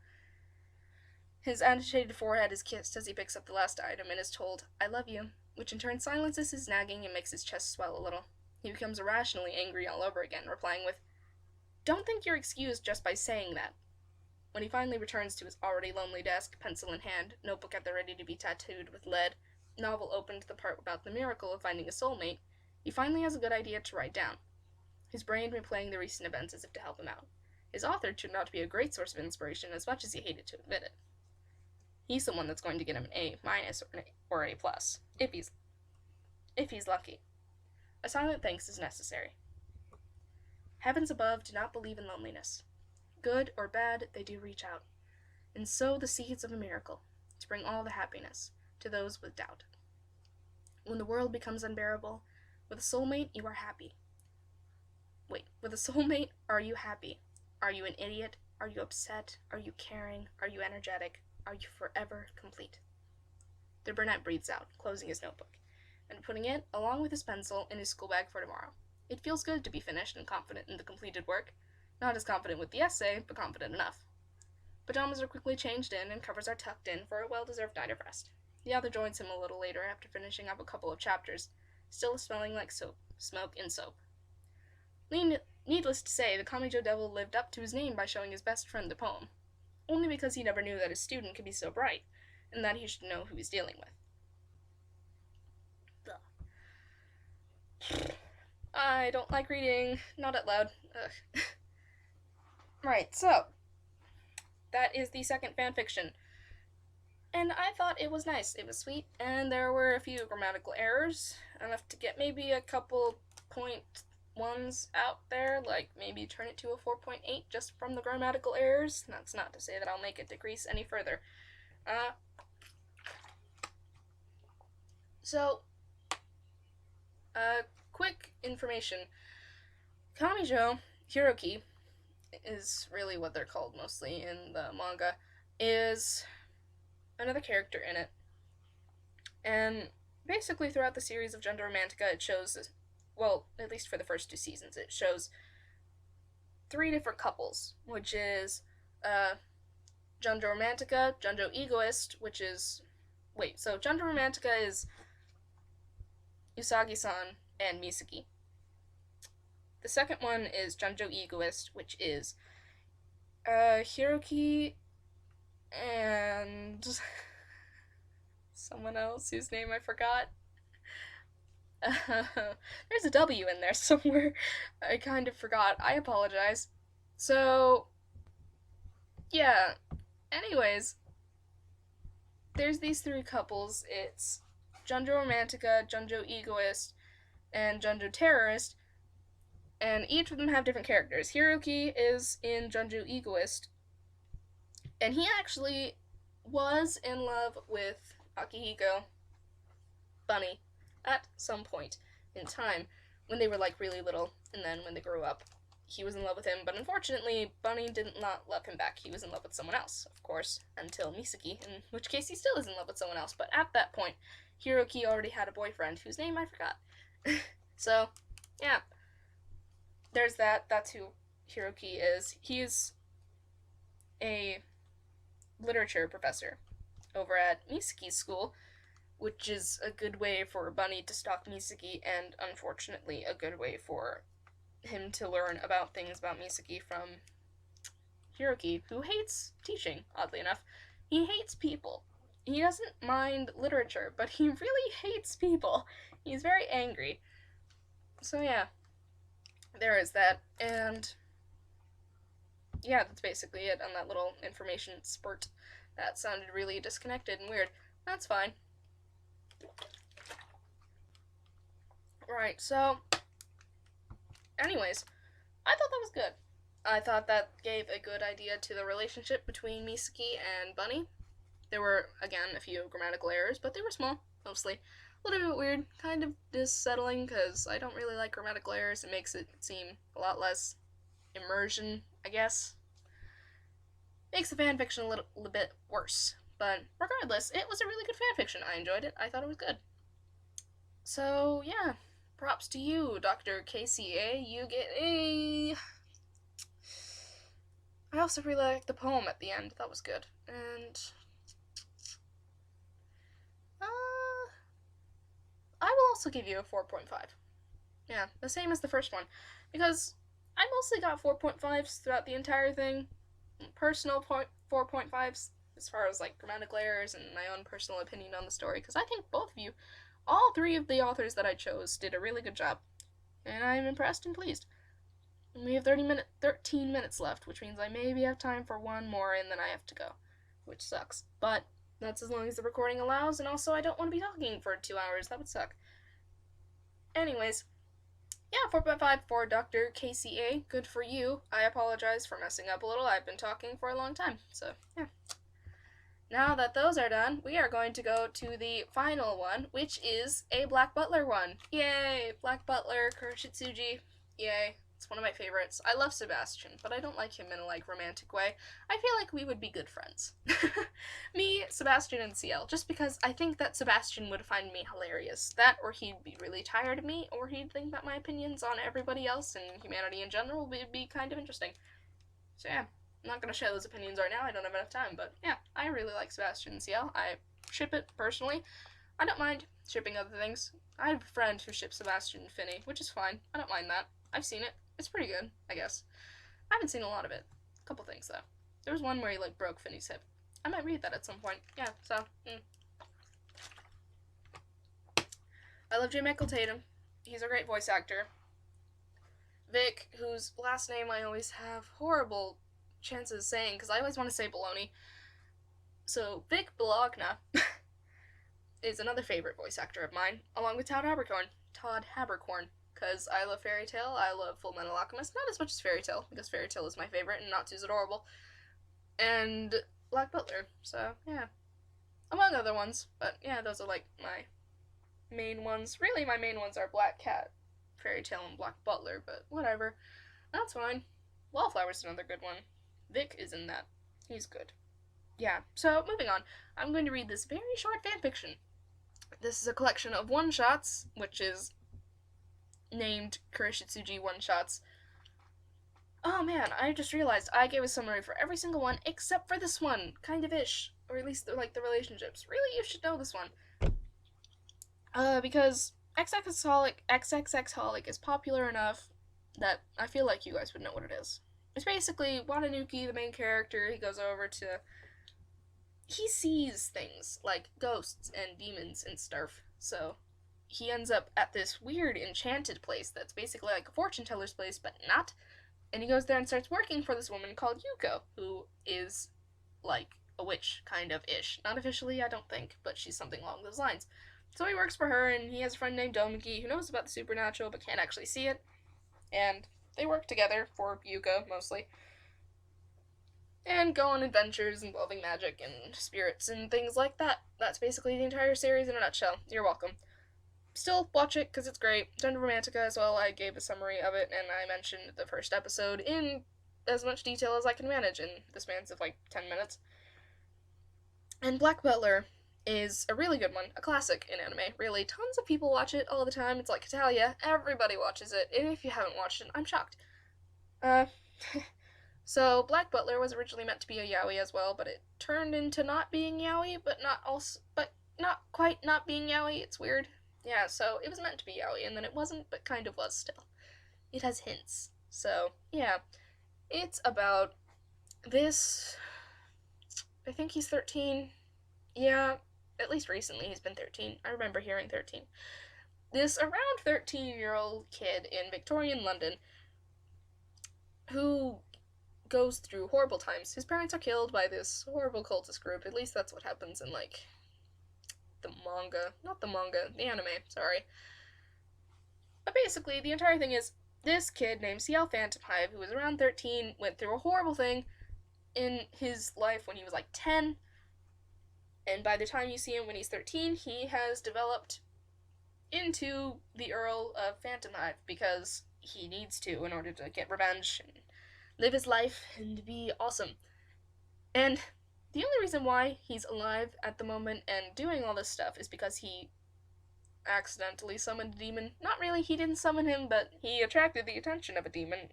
His agitated forehead is kissed as he picks up the last item and is told, I love you, which in turn silences his nagging and makes his chest swell a little. He becomes irrationally angry all over again, replying with, Don't think you're excused just by saying that. When he finally returns to his already lonely desk, pencil in hand, notebook at the ready to be tattooed with lead, novel open to the part about the miracle of finding a soulmate, he finally has a good idea to write down. His brain replaying the recent events as if to help him out. His author turned out to be a great source of inspiration, as much as he hated to admit it. He's the one that's going to get him an A- or A+, if he's lucky. A silent thanks is necessary. Heavens above do not believe in loneliness. Good or bad, they do reach out, and sow the seeds of a miracle, to bring all the happiness to those with doubt. When the world becomes unbearable, with a soulmate, you are happy. With a soulmate, are you happy? Are you an idiot? Are you upset? Are you caring? Are you energetic? Are you forever complete? The brunette breathes out, closing his notebook, and putting it, along with his pencil, in his school bag for tomorrow. It feels good to be finished and confident in the completed work. Not as confident with the essay, but confident enough. Pajamas are quickly changed in, and covers are tucked in for a well-deserved night of rest. The author joins him a little later after finishing up a couple of chapters, still smelling like smoke and soap. Needless to say, the Kamijo Devil lived up to his name by showing his best friend the poem, only because he never knew that his student could be so bright, and that he should know who he's dealing with. I don't like reading, not out loud. Ugh. Right, so, that is the second fanfiction, and I thought it was nice, it was sweet, and there were a few grammatical errors, enough to get maybe a couple .1s out there, like maybe turn it to a 4.8 just from the grammatical errors. That's not to say that I'll make it decrease any further. Quick information. Kamijo, Hiroki, is really what they're called mostly in the manga, is another character in it. And basically throughout the series of Gender Romantica, it shows, well, at least for the first 2 seasons, it shows 3 different couples, which is Junjo Romantica, Junjo Egoist, which is... so Junjo Romantica is Usagi-san and Misaki. The second one is Junjo Egoist, which is Hiroki and someone else whose name I forgot. There's a W in there somewhere. I kind of forgot. I apologize. So, yeah. Anyways, there's these 3 couples. It's Junjo Romantica, Junjo Egoist, and Junjo Terrorist, and each of them have different characters. Hiroki is in Junjo Egoist, and he actually was in love with Akihiko, Bunny, at some point in time, when they were, really little, and then when they grew up, he was in love with him, but unfortunately, Bunny did not love him back. He was in love with someone else, of course, until Misaki, in which case he still is in love with someone else, but at that point, Hiroki already had a boyfriend, whose name I forgot. So, yeah. There's that. That's who Hiroki is. He's a literature professor over at Misaki's school, which is a good way for Bunny to stalk Misaki, and unfortunately a good way for him to learn about things about Misaki from Hiroki, who hates teaching, oddly enough. He hates people. He doesn't mind literature, but he really hates people. He's very angry. So yeah, there is that, and yeah, that's basically it on that little information spurt. That sounded really disconnected and weird. That's fine. Right, so, anyways, I thought that was good. I thought that gave a good idea to the relationship between Misaki and Bunny. There were, again, a few grammatical errors, but they were small, mostly. A little bit weird, kind of dissettling, because I don't really like grammatical errors. It makes it seem a lot less immersion, I guess. Makes the fanfiction a little bit worse. But regardless, it was a really good fanfiction. I enjoyed it. I thought it was good. So, yeah. Props to you, DrKCA. You get a... I also really liked the poem at the end. That was good. And... I will also give you a 4.5. Yeah, the same as the first one. Because I mostly got 4.5s throughout the entire thing. Personal 4.5s as far as, like, grammatical errors and my own personal opinion on the story. Because I think both of you, all three of the authors that I chose, did a really good job. And I'm impressed and pleased. And we have 13 minutes left, which means I maybe have time for one more and then I have to go. Which sucks. But that's as long as the recording allows, and also I don't want to be talking for 2 hours. That would suck. Anyways, yeah, 4.5 for DrKCA. Good for you. I apologize for messing up a little. I've been talking for a long time, so yeah. Now that those are done, we are going to go to the final one, which is a Black Butler one. Yay! Black Butler, Kuroshitsuji. Yay. It's one of my favorites. I love Sebastian, but I don't like him in a, like, romantic way. I feel like we would be good friends. Me, Sebastian, and CL, just because I think that Sebastian would find me hilarious. That, or he'd be really tired of me, or he'd think that my opinions on everybody else and humanity in general would be kind of interesting. So yeah, I'm not gonna share those opinions right now, I don't have enough time, but yeah, I really like Sebastian and CL. I ship it, personally. I don't mind shipping other things. I have a friend who ships Sebastian and Finny, which is fine. I don't mind that. I've seen it. It's pretty good, I guess. I haven't seen a lot of it. A couple things, though. There was one where he, like, broke Finny's hip. I might read that at some point. Yeah, so, I love J. Michael Tatum. He's a great voice actor. Vic, whose last name I always have horrible chances saying, because I always want to say baloney. So, Vic Bologna is another favorite voice actor of mine, along with Todd Haberkorn. Because I love Fairy Tail, I love Full Metal Alchemist, not as much as Fairy Tail, because Fairy Tail is my favorite and Natsu's adorable, and Black Butler, so yeah, among other ones, but yeah, those are, like, my main ones. Really, my main ones are Black Cat, Fairy Tail, and Black Butler, but whatever, that's fine. Wallflower's another good one. Vic is in that. He's good. Yeah, so moving on, I'm going to read this very short fanfiction. This is a collection of one-shots, which is named Kuroshitsuji one-shots. Oh man, I just realized I gave a summary for every single one except for this one, kind of ish, or at least like the relationships. Really, you should know this one. Because xxxHOLIC is popular enough that I feel like you guys would know what it is. It's basically Watanuki, the main character. He sees things like ghosts and demons and stuff, so he ends up at this weird enchanted place that's basically like a fortune teller's place, but not. And he goes there and starts working for this woman called Yuko, who is like a witch, kind of ish. Not officially, I don't think, but she's something along those lines. So he works for her, and he has a friend named Domiki who knows about the supernatural but can't actually see it. And they work together for Yuko, mostly. And go on adventures involving magic and spirits and things like that. That's basically the entire series in a nutshell. You're welcome. Still, watch it, because it's great. Done Romantica as well. I gave a summary of it, and I mentioned the first episode in as much detail as I can manage in the spans of, like, 10 minutes. And Black Butler is a really good one. A classic in anime. Really, tons of people watch it all the time. It's like Italia. Everybody watches it. And if you haven't watched it, I'm shocked. So, Black Butler was originally meant to be a yaoi as well, but it turned into not being yaoi, but not quite not being yaoi. It's weird. Yeah, so it was meant to be yaoi, and then it wasn't, but kind of was still. It has hints. So, yeah. It's about this... I think he's 13. Yeah, at least recently he's been 13. I remember hearing 13. This around 13-year-old kid in Victorian London who goes through horrible times. His parents are killed by this horrible cultist group. At least that's what happens in, like, the manga. Not the manga, the anime, sorry. But basically, the entire thing is, this kid named CL Phantom Hive, who was around 13, went through a horrible thing in his life when he was like 10, and by the time you see him when he's 13, he has developed into the Earl of Phantom Hive, because he needs to in order to get revenge and live his life and be awesome. And the only reason why he's alive at the moment and doing all this stuff is because he accidentally summoned a demon. Not really, he didn't summon him, but he attracted the attention of a demon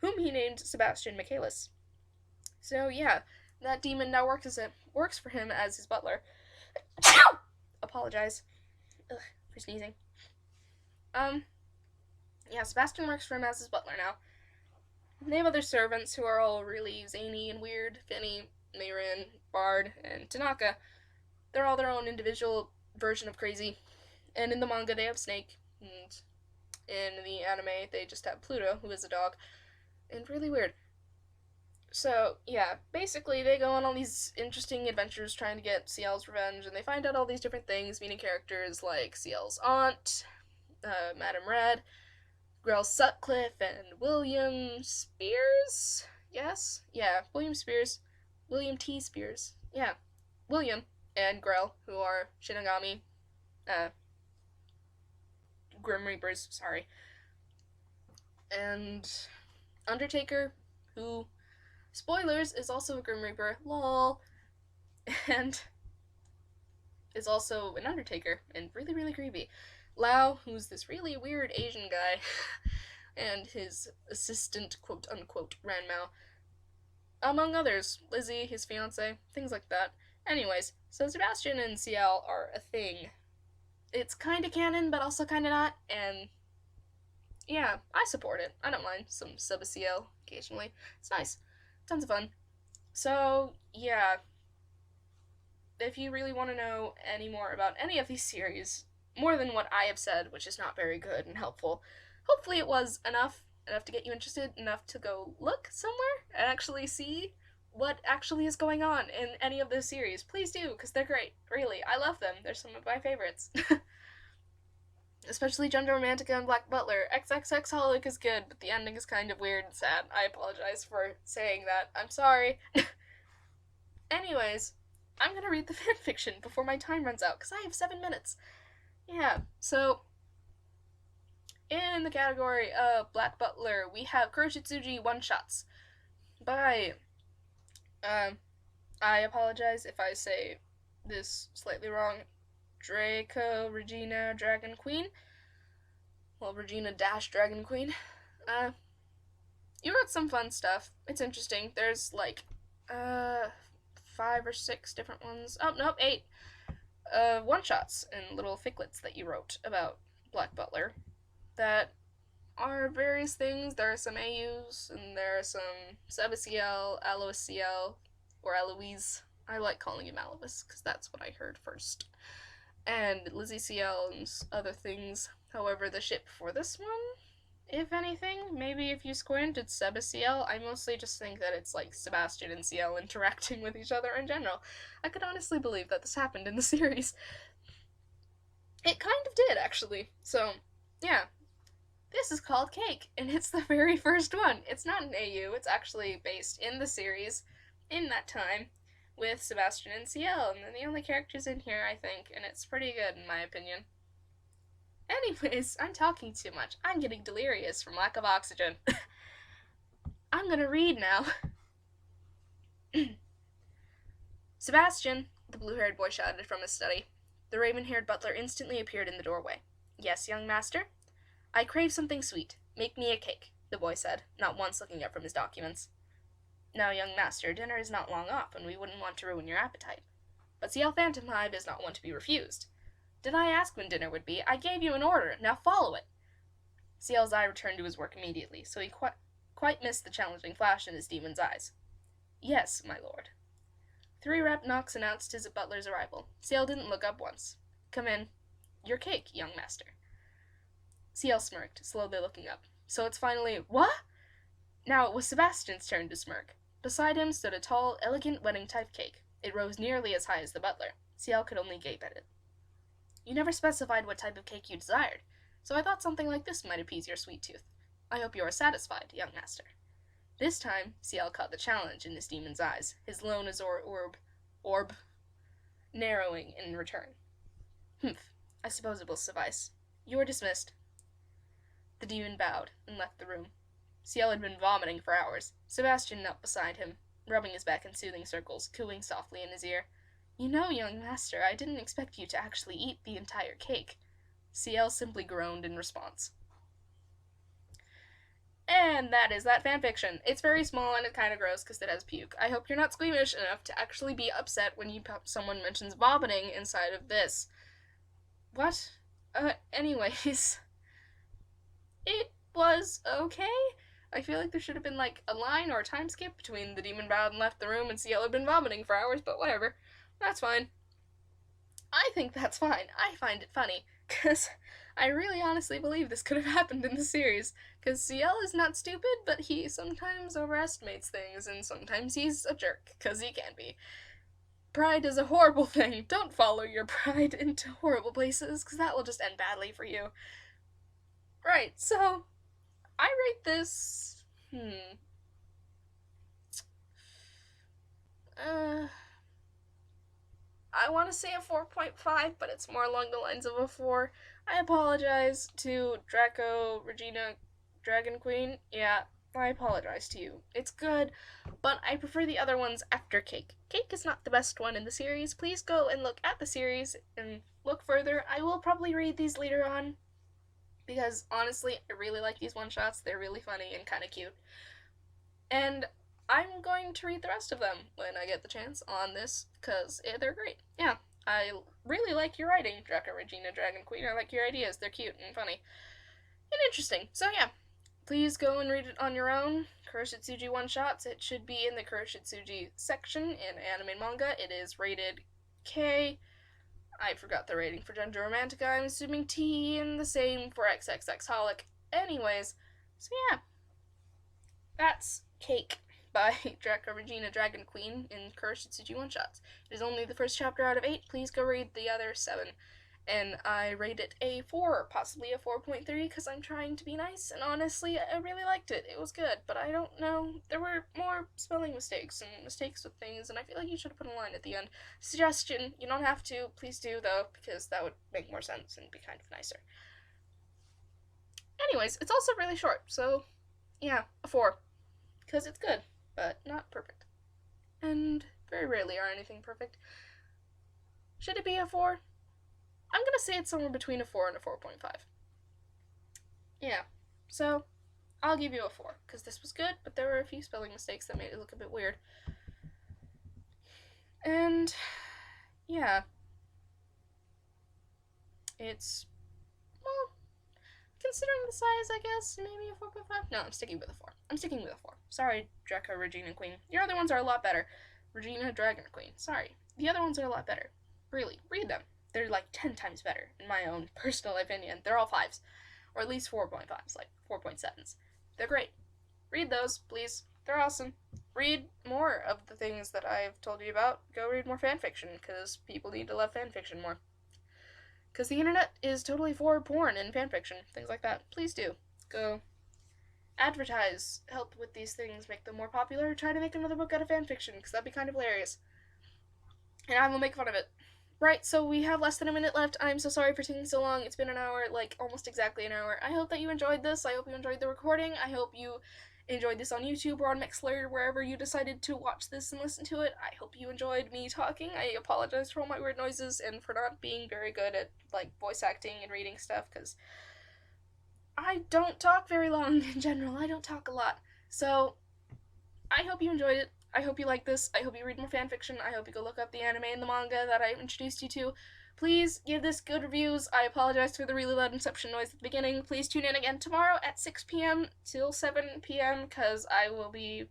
whom he named Sebastian Michaelis. So yeah, that demon now works for him as his butler. Apologize. For sneezing. Yeah, Sebastian works for him as his butler now. They have other servants who are all really zany and weird. Finny, Mayrin, Bard, and Tanaka. They're all their own individual version of crazy. And in the manga they have Snake, and in the anime they just have Pluto, who is a dog. And really weird. So, yeah, basically they go on all these interesting adventures trying to get CL's revenge, and they find out all these different things, meeting characters like CL's aunt, Madame Red, Grell Sutcliffe, and William Spears? Yes? Yeah, William Spears. William T. Spears. Yeah. William and Grell, who are Shinigami, Grim Reapers, sorry. And Undertaker, who, spoilers, is also a Grim Reaper, lol, and is also an Undertaker, and really, really creepy. Lau, who's this really weird Asian guy, and his assistant, quote-unquote, Ranmao, among others. Lizzie, his fiancée, things like that. Anyways, so Sebastian and CL are a thing. It's kinda canon, but also kinda not, and yeah, I support it. I don't mind some sub-CL occasionally. It's nice. Tons of fun. So, yeah. If you really want to know any more about any of these series, more than what I have said, which is not very good and helpful, hopefully it was enough to get you interested, enough to go look somewhere and actually see what actually is going on in any of those series. Please do, because they're great. Really, I love them. They're some of my favorites. Especially Junjo, Romantica, and Black Butler. xxxHOLIC is good, but the ending is kind of weird and sad. I apologize for saying that. I'm sorry. Anyways, I'm gonna read the fanfiction before my time runs out, because I have 7 minutes. Yeah, so in the category of Black Butler, we have Kuroshitsuji one-shots by, I apologize if I say this slightly wrong, Draco, Regina-DragonQueen. Well, Regina-DragonQueen. You wrote some fun stuff. It's interesting. There's, like, 5 or 6 different ones. Oh, nope, 8. One-shots and little ficlets that you wrote about Black Butler that are various things. There are some AUs, and there are some Sub-CL, Alois CL, or Eloise. I like calling him Alois, because that's what I heard first. And Lizzie CL and other things. However, the ship for this one, if anything, maybe if you squint, it's Seba-CL. I mostly just think that it's like Sebastian and CL interacting with each other in general. I could honestly believe that this happened in the series. It kind of did, actually. So, yeah. This is called Cake, and it's the very first one. It's not an AU, it's actually based in the series, in that time, with Sebastian and CL, and they're the only characters in here, I think, and it's pretty good, in my opinion. Anyways, I'm talking too much. I'm getting delirious from lack of oxygen. I'm gonna read now. Sebastian, the blue-haired boy shouted from his study. The raven-haired butler instantly appeared in the doorway. Yes, young master? I crave something sweet. Make me a cake, the boy said, not once looking up from his documents. Now, young master, dinner is not long off, and we wouldn't want to ruin your appetite. But CL Phantom Hive is not one to be refused. Did I ask when dinner would be? I gave you an order. Now follow it. CL's eye returned to his work immediately, so he quite missed the challenging flash in his demon's eyes. Yes, my lord. 3 rap knocks announced his butler's arrival. CL didn't look up once. Come in. Your cake, young master. CL smirked, slowly looking up. So it's finally, what? Now it was Sebastian's turn to smirk. Beside him stood a tall, elegant wedding-type cake. It rose nearly as high as the butler. CL could only gape at it. You never specified what type of cake you desired. so I thought something like this might appease your sweet tooth. I hope you are satisfied, young master. This time, CL caught the challenge in this demon's eyes, his lone azure orb narrowing in return. Humph, I suppose it will suffice. You are dismissed. The demon bowed and left the room. CL had been vomiting for hours. Sebastian knelt beside him, rubbing his back in soothing circles, cooing softly in his ear. You know, young master, I didn't expect you to actually eat the entire cake. CL simply groaned in response. And that is that fanfiction. It's very small and it's kind of gross because it has puke. I hope you're not squeamish enough to actually be upset when someone mentions vomiting inside of this. What? Anyways. It was okay. I feel like there should have been, like, a line or a time skip between the demon bowed and left the room and CL had been vomiting for hours, but whatever. That's fine. I think that's fine. I find it funny, because I really honestly believe this could have happened in the series, because CL is not stupid, but he sometimes overestimates things, and sometimes he's a jerk, because he can be. Pride is a horrible thing. Don't follow your pride into horrible places, because that will just end badly for you. Right, so, I rate this, I want to say a 4.5, but it's more along the lines of a 4. I apologize to Draco, Regina-DragonQueen. Yeah, I apologize to you. It's good, but I prefer the other ones after Cake. Cake is not the best one in the series. Please go and look at the series and look further. I will probably read these later on, because honestly, I really like these one-shots. They're really funny and kind of cute. And I'm going to read the rest of them when I get the chance on this, because they're great. Yeah, I really like your writing, Draco, Regina-DragonQueen. I like your ideas. They're cute and funny and interesting. So yeah, please go and read it on your own. Kuroshitsuji one-shots. It should be in the Kuroshitsuji section in anime and manga. It is rated K. I forgot the rating for Junjo Romantica. I'm assuming T, and the same for xxxHOLIC. Anyways, so yeah, that's Cake by Draco, Regina-DragonQueen in Kuroshitsuji one-shots. It is only the first chapter out of 8. Please go read the other 7. And I rate it a 4, possibly a 4.3, because I'm trying to be nice, and honestly, I really liked it. It was good, but I don't know. There were more spelling mistakes and mistakes with things, and I feel like you should have put a line at the end. Suggestion, you don't have to. Please do, though, because that would make more sense and be kind of nicer. Anyways, it's also really short, so yeah, a 4. Because it's good, but not perfect. And very rarely are anything perfect. Should it be a 4? I'm gonna say it's somewhere between a 4 and a 4.5. Yeah, so I'll give you a 4, because this was good, but there were a few spelling mistakes that made it look a bit weird. And yeah, it's, well, considering the size, I guess, maybe a 4.5? No, I'm sticking with a 4. I'm sticking with a 4. Sorry, Draco, Regina-Queen. Your other ones are a lot better. Regina-DragonQueen. Sorry. The other ones are a lot better. Really, read them. They're like 10 times better, in my own personal opinion. They're all 5s. Or at least 4.5s, like 4.7s. They're great. Read those, please. They're awesome. Read more of the things that I've told you about. Go read more fanfiction, because people need to love fanfiction more. Because the internet is totally for porn and fanfiction, things like that. Please do. Go advertise, help with these things, make them more popular, try to make another book out of fanfiction, because that'd be kind of hilarious. And I will make fun of it. Right, so we have less than a minute left. I'm so sorry for taking so long. It's been an hour, like, almost exactly an hour. I hope that you enjoyed this. I hope you enjoyed the recording. I hope you enjoyed this on YouTube or on Mixlr, wherever you decided to watch this and listen to it. I hope you enjoyed me talking. I apologize for all my weird noises and for not being very good at, like, voice acting and reading stuff, because I don't talk very long in general. I don't talk a lot. So, I hope you enjoyed it. I hope you like this. I hope you read more fanfiction. I hope you go look up the anime and the manga that I introduced you to. Please give this good reviews. I apologize for the really loud Inception noise at the beginning. Please tune in again tomorrow at 6 p.m. till 7 p.m. because I will be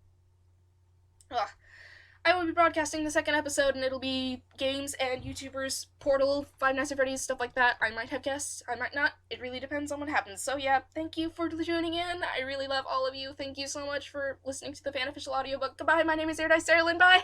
broadcasting the second episode, and it'll be games and YouTubers, Portal, Five Nights at Freddy's, stuff like that. I might have guests, I might not. It really depends on what happens. So yeah, thank you for tuning in. I really love all of you. Thank you so much for listening to the Fan-Official Audiobook. Goodbye, my name is Iridise Saralyn. Bye!